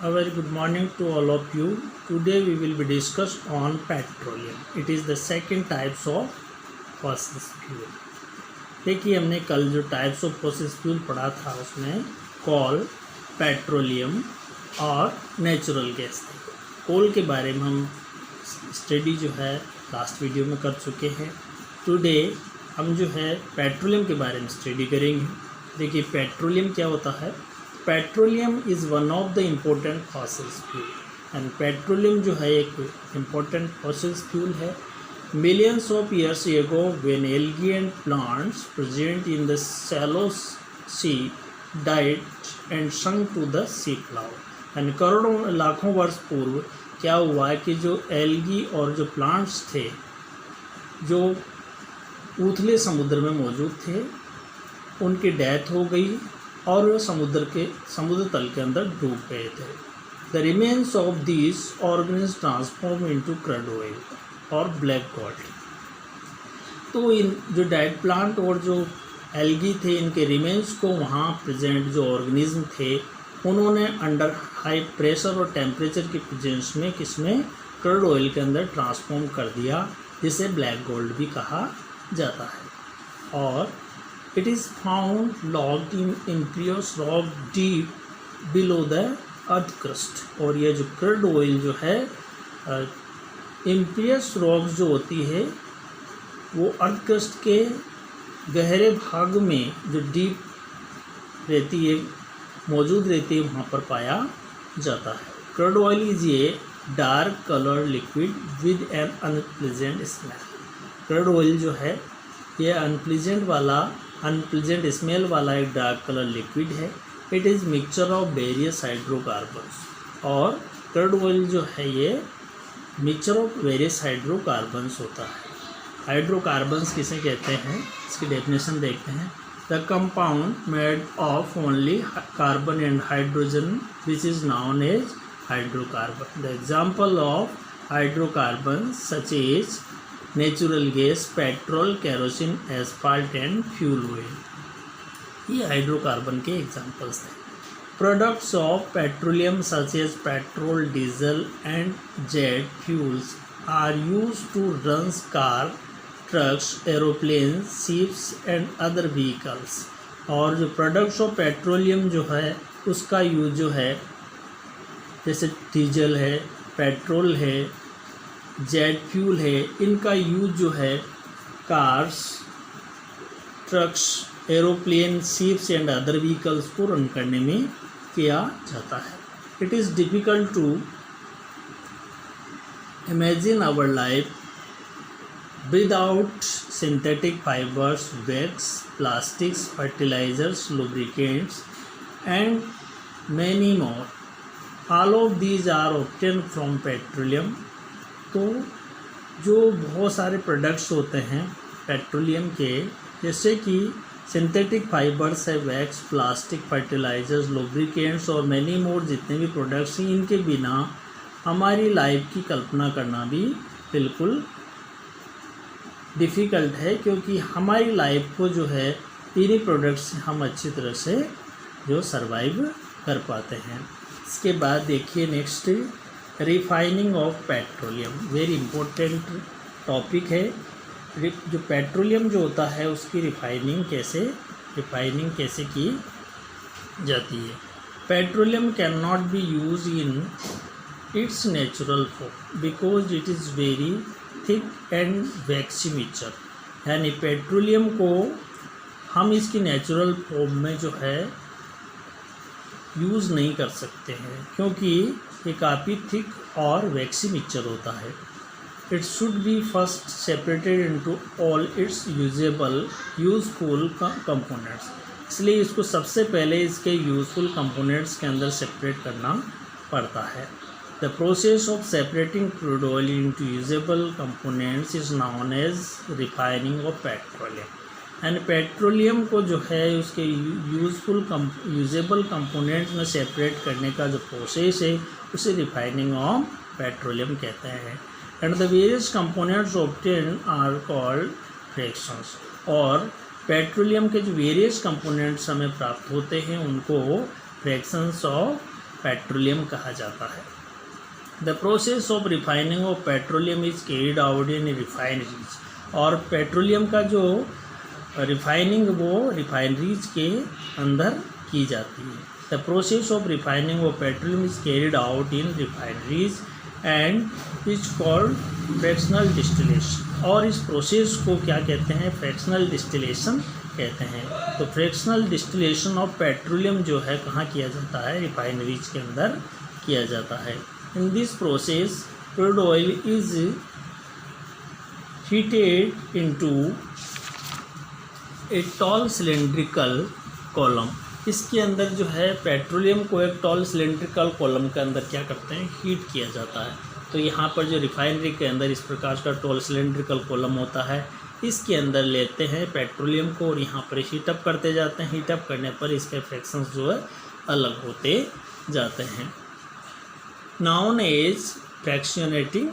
A very good morning to all of you. Today we will be discuss on petroleum. It is the second types of fossil fuel. देखिए हमने कल जो types of fossil fuel पढ़ा था उसमें कोल, petroleum और natural gas थे। कोल के बारे में हम स्टडी जो है लास्ट वीडियो में कर चुके हैं। टुडे हम जो है पेट्रोलियम के बारे में स्टडी करेंगे। देखिए पेट्रोलियम क्या होता है। Petroleum is one of the important fossil fuel and petroleum जो है एक इम्पोर्टेंट फॉसिल फ्यूल है। Millions of years ago, when algae and plants present in the shallow sea died and sunk to the sea floor, and करोड़ों लाखों वर्ष पूर्व क्या हुआ कि जो एल्गी और जो प्लांट्स थे जो उथले समुद्र में मौजूद थे उनकी डेथ हो गई और वे समुद्र तल के अंदर डूब गए थे। The remains of this organism transform into क्रड oil और ब्लैक गोल्ड। तो इन जो डेड प्लांट और जो एल्गी थे इनके रिमेन्स को वहाँ प्रेजेंट जो ऑर्गेनिज्म थे उन्होंने अंडर हाई प्रेशर और टेम्परेचर की प्रेजेंस में किसमें क्रड ऑयल के अंदर ट्रांसफॉर्म कर दिया, जिसे ब्लैक गोल्ड भी कहा जाता है। और it is found locked in impervious rock deep below the earth crust. और ये जो क्रड ऑयल जो है इम्पियस रॉक्स जो होती है वो अर्थ क्रस्ट के गहरे भाग में जो डीप रहती है मौजूद रहती है वहाँ पर पाया जाता है। Crude oil is a dark colour liquid with an unpleasant smell. Crude oil जो है ये अनप्लीजेंट स्मेल वाला एक डार्क कलर लिक्विड है। It is mixture of various hydrocarbons. और क्रड ऑयल जो है ये मिक्सचर ऑफ वेरियस हाइड्रोकार्बन्स होता है। हाइड्रोकार्बन्स किसे कहते हैं इसकी डेफिनेशन देखते हैं। The compound made of only carbon and hydrogen which is known as hydrocarbon. The example of hydrocarbon such as natural gas, petrol, kerosene, asphalt and fuel oil. ये hydrocarbon के एग्जाम्पल्स थे। Products of petroleum such as petrol, diesel and jet fuels are used to run cars, trucks, aeroplanes, ships and other vehicles। और जो products of petroleum जो है उसका use जो है जैसे डीजल है, पेट्रोल है, जेट फ्यूल है, इनका यूज जो है cars, trucks, aeroplane, ships and other vehicles को रन करने में किया जाता है। It is difficult to imagine our life without synthetic fibres, waxes, plastics, fertilisers, lubricants and many more. All of these are obtain from petroleum. तो जो बहुत सारे प्रोडक्ट्स होते हैं पेट्रोलियम के, जैसे कि सिंथेटिक फाइबर्स है, वैक्स, प्लास्टिक, फर्टिलाइजर्स, लुब्रिकेंट्स और मैनी मोर, जितने भी प्रोडक्ट्स हैं इनके बिना हमारी लाइफ की कल्पना करना भी बिल्कुल डिफ़िकल्ट है, क्योंकि हमारी लाइफ को जो है इन्हीं प्रोडक्ट्स से हम अच्छी तरह से जो सर्वाइव कर पाते हैं। इसके बाद देखिए next refining of petroleum. Very important topic है। जो पेट्रोलियम जो होता है उसकी रिफाइनिंग कैसे की जाती है। Petroleum can not be use in its natural form because it is very thick and vaccine mixture. यानी पेट्रोलियम को हम इसकी नेचुरल फॉर्म में जो है यूज़ नहीं कर सकते हैं, क्योंकि ये काफ़ी थिक और वैक्सी मिक्सचर होता है। It should be first separated into all its useful components। इसलिए इसको सबसे पहले इसके यूज़फुल कंपोनेंट्स के अंदर सेपरेट करना पड़ता है। The process of separating crude oil into usable components is known as refining of petroleum. And petroleum को जो है उसके यूजेबल कंपोनेंट्स में सेपरेट करने का जो प्रोसेस है उसे रिफाइनिंग ऑफ पेट्रोलियम कहते हैं। And the various components obtain are called fractions. और पेट्रोलियम के जो वेरियस कंपोनेंट्स हमें प्राप्त होते हैं उनको फ्रैक्शंस ऑफ पेट्रोलियम कहा जाता है। The process of refining of petroleum is carried out in refineries, और पेट्रोलियम का जो रिफाइनिंग वो रिफाइनरीज के अंदर की जाती है। The process of refining of petroleum is carried out in refineries and is called fractional distillation, और इस प्रोसेस को क्या कहते हैं, फ्रैक्शनल डिस्टिलेशन कहते हैं। तो फ्रैक्शनल डिस्टिलेशन ऑफ पेट्रोलियम जो है कहाँ किया जाता है, रिफाइनरीज के अंदर किया जाता है। In this process crude oil is heated into a tall cylindrical column. इसके अंदर जो है पेट्रोलियम को एक टॉल सिलेंड्रिकल कॉलम के अंदर क्या करते हैं, हीट किया जाता है। तो यहाँ पर जो रिफाइनरी के अंदर इस प्रकार का टॉल सिलेंड्रिकल कॉलम होता है, इसके अंदर लेते हैं पेट्रोलियम को और यहाँ पर हीटअप करते जाते हैं। हीटअप करने पर इसके फ्रैक्शंस जो है अलग होते जाते हैं, नाउन एज फ्रैक्शनेटिंग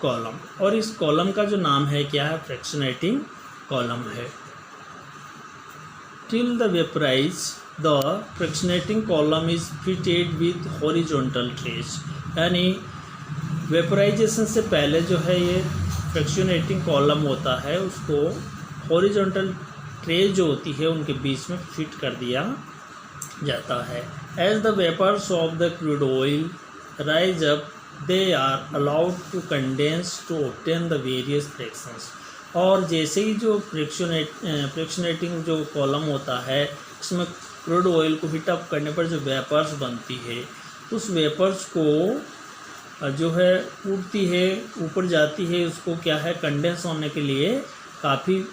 कॉलम। और इस कॉलम का जो नाम है क्या है, फ्रैक्शनेटिंग कॉलम है। Till the vaporise the fractionating column is fitted with horizontal trace, यानी वेपराइजेशन से पहले जो है ये फ्रैक्शनेटिंग कॉलम होता है, उसको हॉरिजॉन्टल ट्रेस जो होती है उनके बीच में फिट कर दिया जाता है। As the vapours of the crude oil rise up they are allowed to condense to obtain the various fractions, और जैसे ही जो फ्रैक्शनेटिंग जो कॉलम होता है इसमें क्रूड ऑयल को हीटअप करने पर जो वेपर्स बनती है, उस वेपर्स को जो है उड़ती है, ऊपर जाती है, उसको क्या है कंडेंस होने के लिए काफ़ी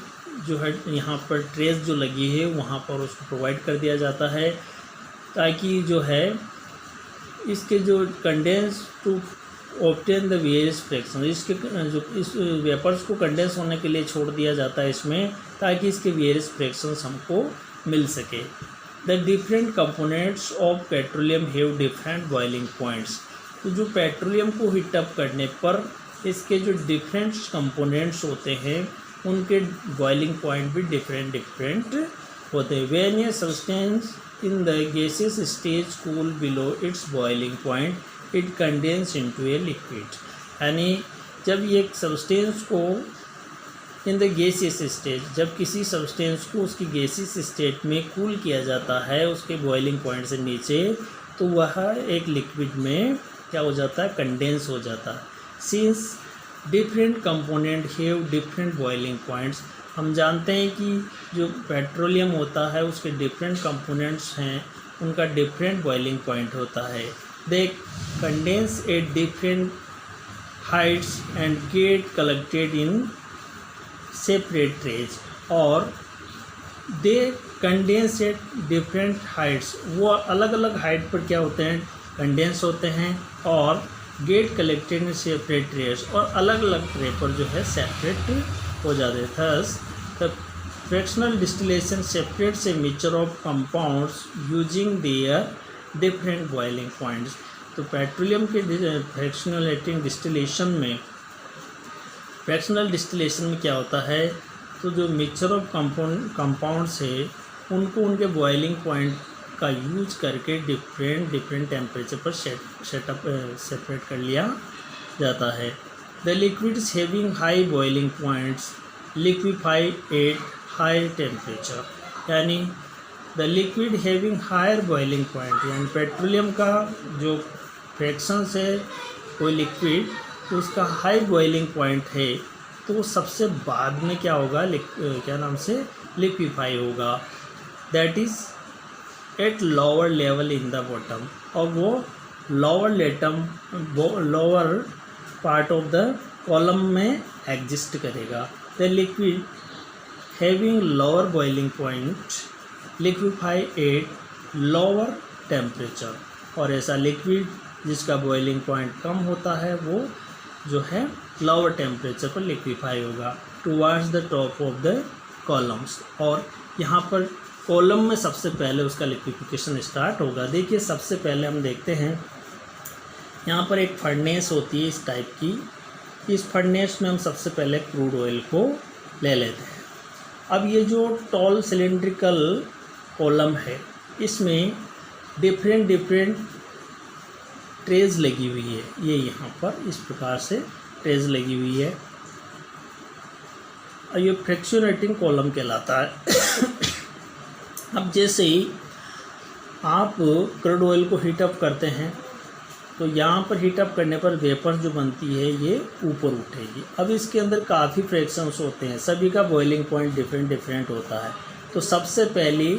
जो है यहाँ पर ट्रेस जो लगी है वहाँ पर उसको प्रोवाइड कर दिया जाता है, ताकि जो है इसके जो condense to obtain the various fraction, इसके जो इस वेपर्स को कंडेंस होने के लिए छोड़ दिया जाता है इसमें, ताकि इसके वेरियस फ्रैक्शंस हमको मिल सके। The different components of petroleum have different boiling points, तो जो पेट्रोलियम को हीटअप करने पर इसके जो डिफरेंट कंपोनेंट्स होते हैं उनके बॉइलिंग पॉइंट भी डिफरेंट होते हैं। When a substance in the gases stage cool below it's boiling point it condense into a liquid, यानी जब ये सब्सटेंस को इन द गैसियस स्टेज, जब किसी सब्सटेंस को उसकी गैसियस स्टेट में कूल किया जाता है उसके बॉइलिंग पॉइंट से नीचे, तो वह एक लिक्विड में क्या हो जाता है, कंडेंस हो जाता है। Since different component have different boiling points, हम जानते हैं कि जो पेट्रोलियम होता है उसके डिफरेंट कंपोनेंट्स हैं, उनका डिफरेंट बॉइलिंग पॉइंट होता है। They condense at different heights and get collected in separate trays, और they condense at different heights, वो अलग अलग हाइट पर क्या होते हैं, कंडेंस होते हैं, और get collected in separate trays, और अलग अलग ट्रे पर जो है सेपरेट हो जाते हैं। Thus the fractional distillation separates a mixture of compounds using their different boiling points. तो पेट्रोलियम के फ्रैक्शनल डिस्टिलेशन में क्या होता है, तो जो मिक्सचर ऑफ कंपाउंड्स है उनको उनके बॉइलिंग पॉइंट का यूज करके डिफरेंट टेम्परेचर पर सेपरेट कर लिया जाता है। The liquids having high boiling points liquefy at high temperature, यानी the liquid having higher boiling point, यानी पेट्रोलियम का जो फ्रैक्शंस है कोई लिक्विड तो उसका हाई बॉइलिंग पॉइंट है, तो सबसे बाद में क्या होगा, क्या नाम से लिक्विफाई होगा, that is at lower level in the bottom, और वो lower part of the column में एग्जिस्ट करेगा। The liquid having lower boiling point liquefy at lower temperature, और ऐसा लिक्विड जिसका बॉइलिंग पॉइंट कम होता है वो जो है लोअर टेम्परेचर पर लिक्विफाई होगा towards the top of the columns, और यहाँ पर कॉलम में सबसे पहले उसका लिक्विफिकेशन स्टार्ट होगा। देखिए सबसे पहले हम देखते हैं यहाँ पर एक फर्नेस होती है इस टाइप की, इस फर्नेस में हम सबसे पहले क्रूड ऑयल को ले लेते हैं। अब ये जो टॉल सिलेंड्रिकल कॉलम है इसमें डिफरेंट ट्रेज लगी हुई है, ये यहाँ पर इस प्रकार से ट्रेज लगी हुई है और ये फ्रैक्चुनेटिंग कॉलम कहलाता है। अब जैसे ही आप क्रूड ऑयल को हीटअप करते हैं तो यहाँ पर हीटअप करने पर वेपर जो बनती है ये ऊपर उठेगी। अब इसके अंदर काफ़ी फ्रैक्शंस होते हैं, सभी का बॉइलिंग पॉइंट डिफरेंट होता है। तो सबसे पहले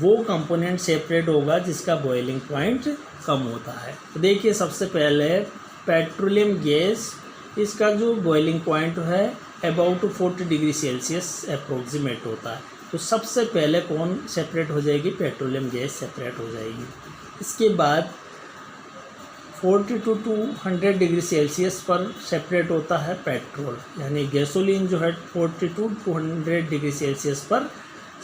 वो कंपोनेंट सेपरेट होगा जिसका बॉइलिंग पॉइंट कम होता है। तो देखिए सबसे पहले पेट्रोलियम गैस, इसका जो बॉइलिंग पॉइंट है अबाउट 40 डिग्री सेल्सियस अप्रोक्सीमेट होता है। तो सबसे पहले कौन सेपरेट हो जाएगी? पेट्रोलियम गैस सेपरेट हो जाएगी। इसके बाद 40 to 200 डिग्री सेल्सियस पर सेपरेट होता है पेट्रोल, यानी गैसोलीन जो है 40 to 200 डिग्री सेल्सियस पर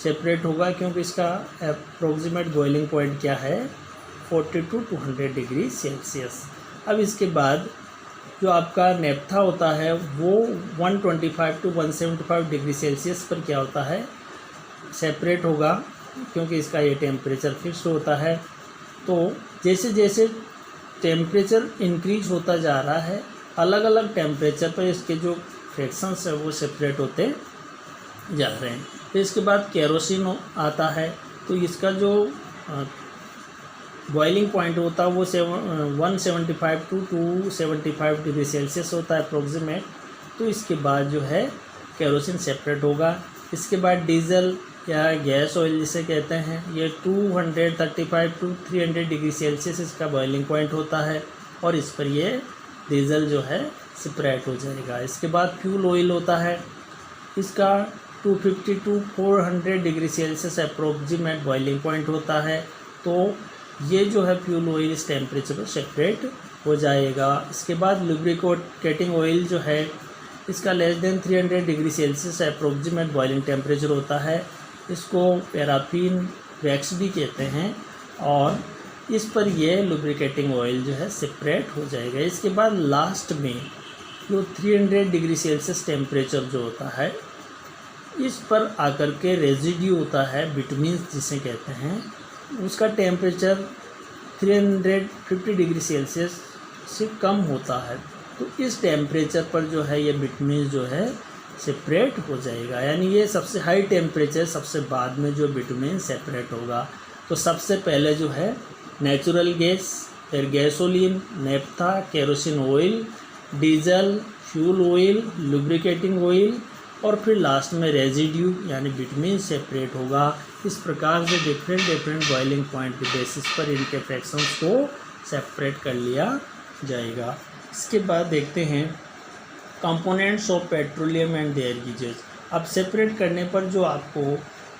सेपरेट होगा, क्योंकि इसका अप्रोक्सीमेट बॉइलिंग पॉइंट क्या है? 40 to 200 डिग्री सेल्सियस। अब इसके बाद जो आपका नेफ्था होता है वो 125 to 175 डिग्री सेल्सियस पर क्या होता है? सेपरेट होगा, क्योंकि इसका ये टेम्परेचर फिक्स होता है। तो जैसे जैसे टेम्परेचर इंक्रीज होता जा रहा है, अलग अलग टेम्परेचर पर इसके जो फ्रैक्शंस है वो सेपरेट होते जा रहे हैं। तो इसके बाद केरोसिन आता है, तो इसका जो बॉइलिंग पॉइंट होता है वो 175 to 275 डिग्री सेल्सियस होता है अप्रोक्सीमेट। तो इसके बाद जो है केरोसिन सेपरेट होगा। इसके बाद डीजल या गैस ऑयल जिसे कहते हैं, ये 235 to 300 डिग्री सेल्सियस इसका बॉइलिंग पॉइंट होता है और इस पर ये डीजल जो है सेपरेट हो जाएगा। इसके बाद फ्यूल ऑयल होता है, इसका 250 to 400 degree Celsius approximate boiling point होता है। तो ये जो है फ्यूल ऑयल इस टेम्परेचर पर सेपरेट हो जाएगा। इसके बाद लुब्रिकेटिंग ऑयल जो है, इसका less than 300 degree Celsius approximate boiling temperature होता है। इसको पैराफिन वैक्स भी कहते हैं और इस पर ये लुब्रिकेटिंग ऑयल जो है सेपरेट हो जाएगा। इसके बाद लास्ट में जो 300 डिग्री सेल्सियस टेम्परेचर जो होता है, इस पर आकर के रेजिड्यू होता है बिटुमिन जिसे कहते हैं, उसका टेम्परेचर 350 डिग्री सेल्सियस से कम होता है। तो इस टेम्परेचर पर जो है ये बिटुमिन जो है सेपरेट हो जाएगा, यानी ये सबसे हाई टेम्परेचर सबसे बाद में जो बिटुमिन सेपरेट होगा। तो सबसे पहले जो है नेचुरल गैस, फिर gasoline, naphtha, kerosene oil, diesel, fuel oil, lubricating oil और फिर लास्ट में रेजिड्यू यानी बिटुमिन सेपरेट होगा। इस प्रकार से डिफरेंट बॉइलिंग पॉइंट के बेसिस पर इनके फ्रैक्शंस को सेपरेट कर लिया जाएगा। इसके बाद देखते हैं components of petroleum and their usages. अब सेपरेट करने पर जो आपको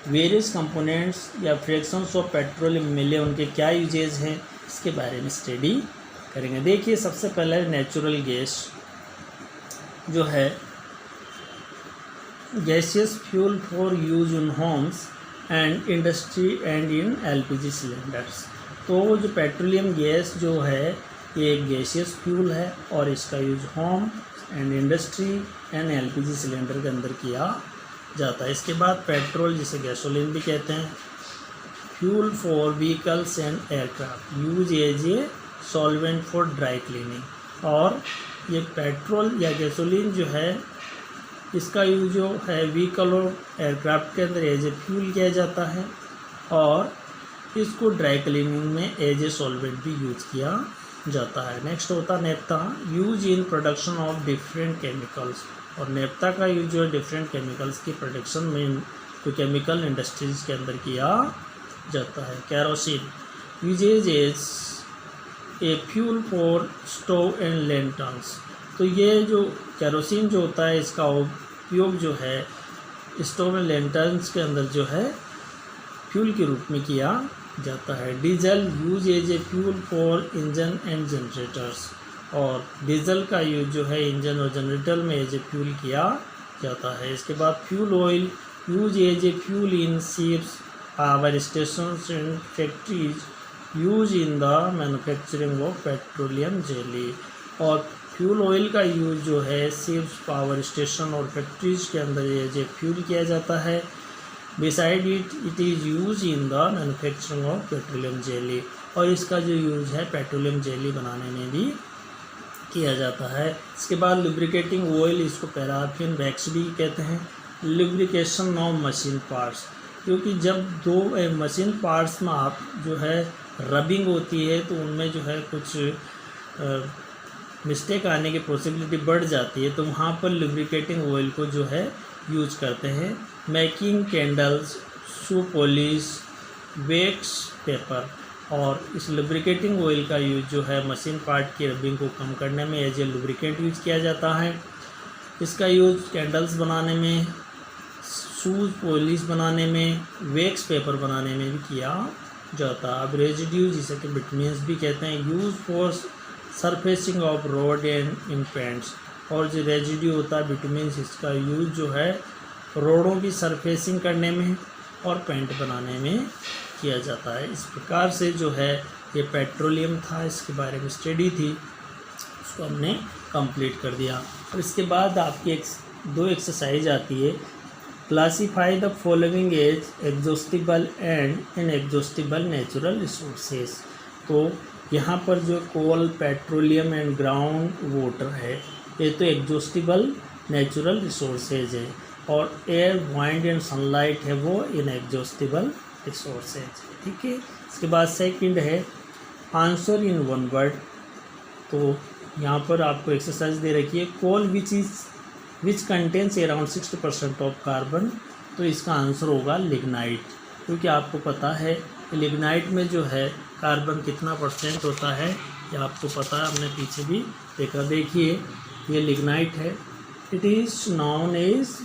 वेरियस कंपोनेंट्स या फ्रैक्शंस ऑफ पेट्रोलियम मिले, उनके क्या यूजेज हैं, इसके बारे में स्टडी करेंगे। देखिए सबसे पहले नेचुरल गैस जो है gaseous fuel for use in homes and industry and in LPG cylinders. तो जो पेट्रोलियम गैस जो है ये एक गैसियस फ्यूल है और इसका use home and industry and LPG cylinder के अंदर किया जाता है। इसके बाद पेट्रोल जिसे गैसोलीन भी कहते हैं, fuel for vehicles and aircraft, use as a solvent for dry cleaning. और ये पेट्रोल या गैसोलीन जो है इसका यूज जो है व्हीकल और एयरक्राफ्ट के अंदर एज ए फ्यूल किया जाता है और इसको ड्राई क्लीनिंग में एज ए सॉल्वेंट भी यूज किया जाता है। नेक्स्ट होता है naphtha, use in production of different chemicals. और नेफ्था का यूज जो है डिफरेंट केमिकल्स की प्रोडक्शन में जो केमिकल इंडस्ट्रीज के अंदर किया जाता है। Kerosene, uses as a fuel for stove and lanterns. तो ये जो केरोसिन जो होता है इसका उपयोग जो है स्टोव एंड लैंटर्न्स के अंदर जो है फ्यूल के रूप में किया जाता है। Diesel, use as a fuel for engine and generators. और डीजल का यूज जो है इंजन और जनरेटर में एज ए फ्यूल किया जाता है। इसके बाद fuel oil, use as a fuel in ships, power stations and factories, use in the manufacturing of petroleum jelly. और फ्यूल ऑयल का यूज जो है शिप्स, पावर स्टेशन और फैक्ट्रीज के अंदर एज ए फ्यूल किया जाता है। Beside it, it is used in the manufacturing of petroleum jelly। और इसका जो यूज़ है पेट्रोलियम जेली बनाने में भी किया जाता है। इसके बाद लुब्रिकेटिंग ऑयल, इसको पैराफिन वैक्स भी कहते हैं। लुब्रिकेशन ऑफ मशीन पार्ट्स, क्योंकि जब दो मशीन पार्ट्स में आप जो है रबिंग होती है तो उनमें जो है कुछ मिस्टेक आने की पॉसिबिलिटी बढ़ जाती है, तो वहाँ पर लुब्रिकेटिंग ऑयल को जो है यूज करते हैं। Making candles, shoe polish, wax paper, और इस लुब्रिकेटिंग ऑयल का यूज जो है मशीन पार्ट की रबिंग को कम करने में एज ए लुब्रिकेंट यूज किया जाता है। इसका यूज कैंडल्स बनाने में, शूज़ पॉलिश बनाने में, वैक्स पेपर बनाने में भी किया जाता है। अब रेजिड्यू, जिसे कि बिटुमेन्स भी कहते हैं, use for surfacing of road and in paints, और जो रेजिड्यू होता है बिटुमेन्स, इसका यूज जो है रोडों की सरफेसिंग करने में और पेंट बनाने में किया जाता है। इस प्रकार से जो है ये पेट्रोलियम था, इसके बारे में स्टडी थी, उसको हमने कंप्लीट कर दिया। और इसके बाद आपकी दो एक्सरसाइज आती है। Classify the following as exhaustible and inexhaustible natural resources. तो यहाँ पर जो coal, petroleum and ground water है, ये तो एग्जॉस्टिबल नेचुरल रिसोर्सेज है, और एयर, वाइंड एंड सनलाइट है वो इनएग्जॉस्टिबल रिसोर्सेज। ठीक है। इसके बाद सेकंड है आंसर इन वन वर्ड। तो यहाँ पर आपको एक्सरसाइज दे रखी है, coal which contains around 60% of carbon. तो इसका आंसर होगा लिग्नाइट, क्योंकि आपको पता है कि लिग्नाइट में जो है कार्बन कितना % होता है, ये आपको पता है, हमने पीछे भी देखा। देखिए ये लिग्नाइट है, it is known as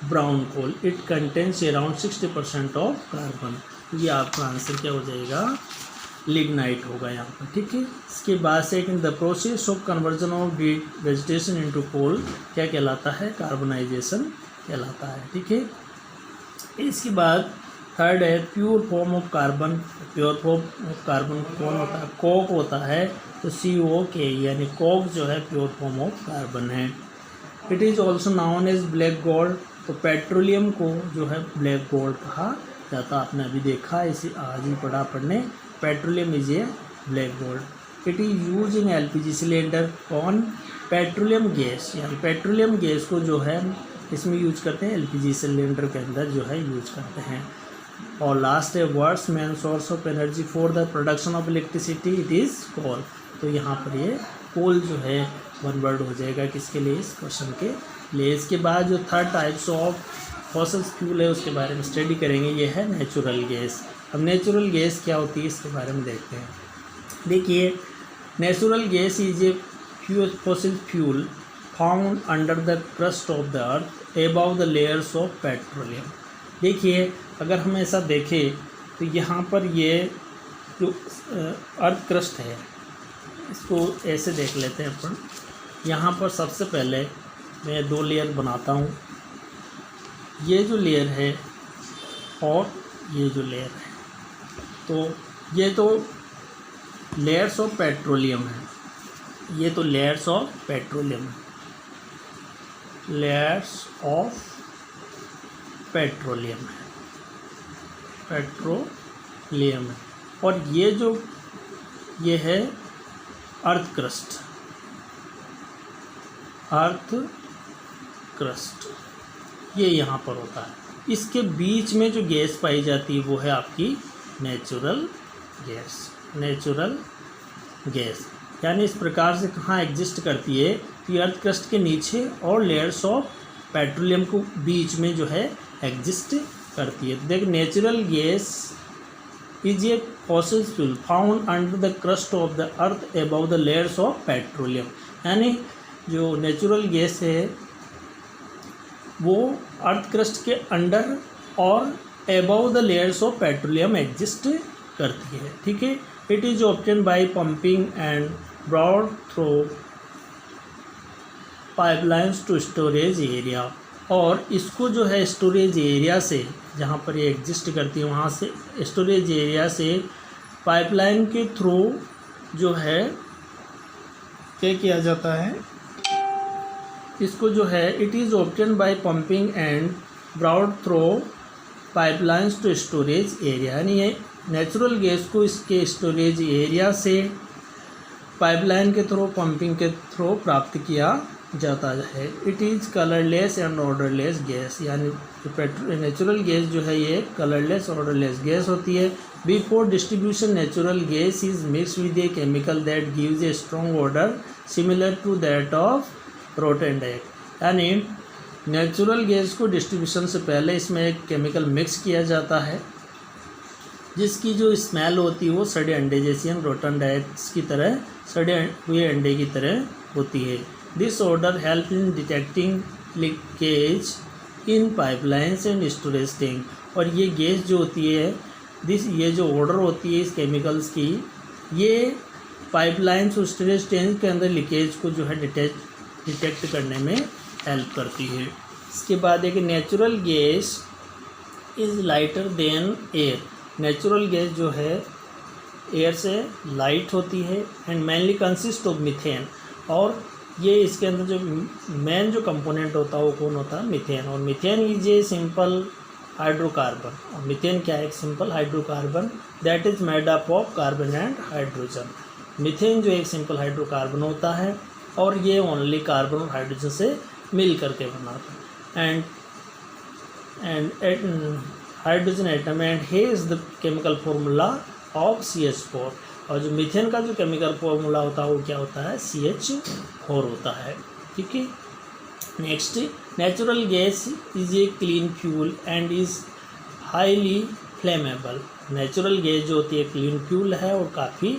brown coal, it contains around 60% of carbon. ये आपका आंसर क्या हो जाएगा, लिग्नाइट होगा यहाँ पर। ठीक है। इसके बाद second, the process of conversion of dead vegetation into coal क्या कहलाता है, कार्बनाइजेशन कहलाता है। ठीक है। इसके बाद थर्ड है pure form of carbon. Pure form of carbon कौन होता है, कोक होता है, तो COK, यानी कोक जो है प्योर फॉर्म ऑफ कार्बन है। It is also known as black gold. तो पेट्रोलियम को जो है ब्लैक गोल्ड कहा जाता, आपने अभी देखा, इसे आज ही पढ़ने, petroleum is a black gold. It is use in LPG cylinder. कौन, पेट्रोलियम गैस, यानी पेट्रोलियम गैस को जो है इसमें यूज करते हैं, LPG सिलेंडर के अंदर जो है यूज करते हैं। और लास्ट है words main source of energy for the production of electricity, it is coal. तो यहाँ पर ये कोल जो है वन वर्ड हो जाएगा किसके लिए, इस क्वेश्चन के लिए। इसके बाद जो third types of fossil fuel है उसके बारे में स्टडी करेंगे, ये है नेचुरल गैस। अब नेचुरल गैस क्या होती है इसके बारे में देखते हैं। देखिए natural gas is a fossil fuel found under the crust of the earth above the layers of petroleum. देखिए अगर हम ऐसा देखें तो यहाँ पर ये जो अर्थ क्रस्ट है इसको ऐसे देख लेते हैं अपन। यहाँ पर सबसे पहले मैं 2 लेयर बनाता हूँ, ये जो लेयर है और ये जो लेयर है, तो ये तो लेयर्स ऑफ पेट्रोलियम है, ये तो लेयर्स ऑफ पेट्रोलियम है, लेयर्स ऑफ पेट्रोलियम है, पेट्रोलियम है। और ये है अर्थ क्रस्ट, अर्थ क्रस्ट ये यहाँ पर होता है। इसके बीच में जो गैस पाई जाती है वो है आपकी नेचुरल गैस। नेचुरल गैस यानी इस प्रकार से कहाँ एग्जिस्ट करती है कि अर्थ क्रस्ट के नीचे और लेयर्स ऑफ पेट्रोलियम को बीच में जो है एग्जिस्ट करती है। देख natural gas is a fossil fuel found under the crust of the earth above the layers of petroleum. यानी जो नेचुरल गैस है वो अर्थ क्रस्ट के अंडर और above the layers of petroleum exist करती है। ठीक है। It is obtain by pumping and broad through pipelines to storage area. और इसको जो है स्टोरेज एरिया से, जहाँ पर ये एग्जिस्ट करती है वहाँ से स्टोरेज एरिया से पाइपलाइन के थ्रू जो है क्या किया जाता है, इसको जो है it is obtain by pumping and broad through pipelines to storage area. यानी ये नेचुरल गैस को इसके स्टोरेज एरिया से पाइपलाइन के थ्रू, पंपिंग के थ्रू प्राप्त किया जाता है। It is colourless and odourless gas, यानी नेचुरल गैस जो है ये कलरलेस ऑर्डरलेस गैस होती है। Before distribution natural gas is mix with a chemical that gives a strong odour similar to that of rotten egg, यानी natural gas को distribution से पहले इसमें एक केमिकल मिक्स किया जाता है जिसकी जो स्मेल होती है वो सड़े अंडे जैसी, हम रोटेंड एग्स की तरह, सड़े हुए अंडे की तरह होती है। This order help in detecting leakage in pipelines and storage tank, और ये गैस जो होती है ये जो ऑर्डर होती है इस केमिकल्स की, ये पाइपलाइंस और स्टोरेज टैंक के अंदर लीकेज को जो है डिटेक्ट करने में हेल्प करती है। इसके बाद एक natural gas is lighter than air, natural gas जो है एयर से लाइट होती है and mainly consist of methane, और ये इसके अंदर जो मेन जो कंपोनेंट होता है वो कौन होता है, मीथेन। और methane is a simple hydrocarbon, और मीथेन क्या है, एक simple hydrocarbon that is made up of carbon and hydrogen. Methane जो एक सिंपल हाइड्रोकार्बन होता है और ये ओनली कार्बन और हाइड्रोजन से मिल करके बनाता है, and hydrogen atom, and he is the chemical formula of CH4, और जो मीथेन का जो केमिकल फॉर्मूला होता है वो क्या होता है, CH4 होता है। ठीक है, next, natural gas is a clean fuel and is highly flammable, natural gas जो होती है क्लीन फ्यूल है और काफ़ी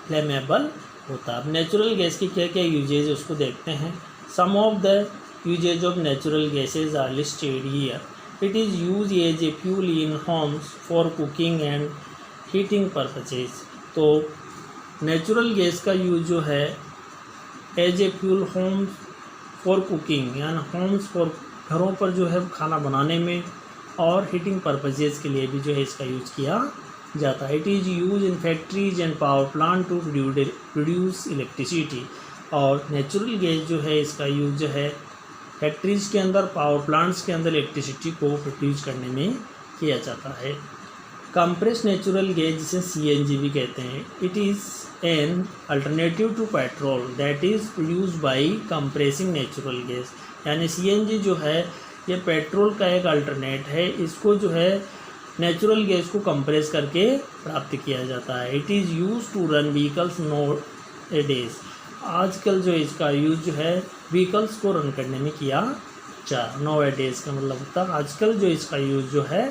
फ्लेमेबल होता है। अब नेचुरल गैस की क्या क्या यूजेज उसको देखते हैं। Some of the usages of natural gases are listed here. It is use as a fuel in homes for cooking and heating purposes, तो नेचुरल गैस का यूज जो है as a fuel homes for cooking, यानी homes for घरों पर जो है खाना बनाने में, और हीटिंग पर्पजेज के लिए भी जो है इसका यूज किया जाता है। It is use in factories and power plant to produce electricity, और नेचुरल गैस जो है इसका यूज जो है फैक्ट्रीज के अंदर, पावर प्लांट्स के अंदर इलेक्ट्रिसिटी को प्रोड्यूस करने में किया जाता है। कंप्रेस नेचुरल गैस जिसे CNG भी कहते हैं, it is an alternative to petrol that is produce by compressing natural gas, यानी CNG जो है ये पेट्रोल का एक अल्टरनेट है, इसको जो है नेचुरल गैस को कंप्रेस करके प्राप्त किया जाता है। It is use to run vehicles nowadays, आजकल जो इसका यूज जो है व्हीकल्स को रन करने में किया जा, नो डेज का मतलब होता है आजकल जो इसका यूज जो है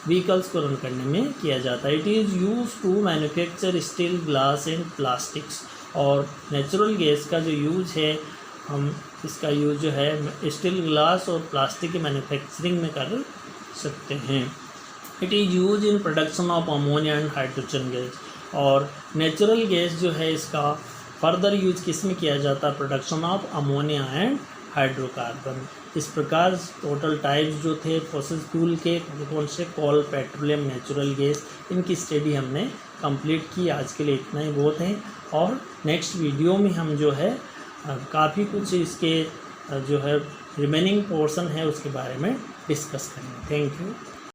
व्हीकल्स को रन करने में किया जाता है। It is use to manufacture steel, glass and plastics, और नेचुरल गैस का जो यूज है हम इसका यूज जो है स्टील, ग्लास और प्लास्टिक की मैन्युफैक्चरिंग में कर सकते हैं। It is use in production of ammonia and hydrogen gas, और नेचुरल गैस जो है इसका फर्दर यूज किस में किया जाता है, production of ammonia and hydrocarbon. इस प्रकार टोटल टाइप्स जो थे फॉसिल फ्यूल के कौन से, कोल, पेट्रोलियम, नेचुरल गैस, इनकी स्टडी हमने कंप्लीट की। आज के लिए इतना ही बहुत है, और नेक्स्ट वीडियो में हम जो है काफ़ी कुछ इसके जो है रिमेनिंग पोर्शन है उसके बारे में डिस्कस करेंगे। Thank you.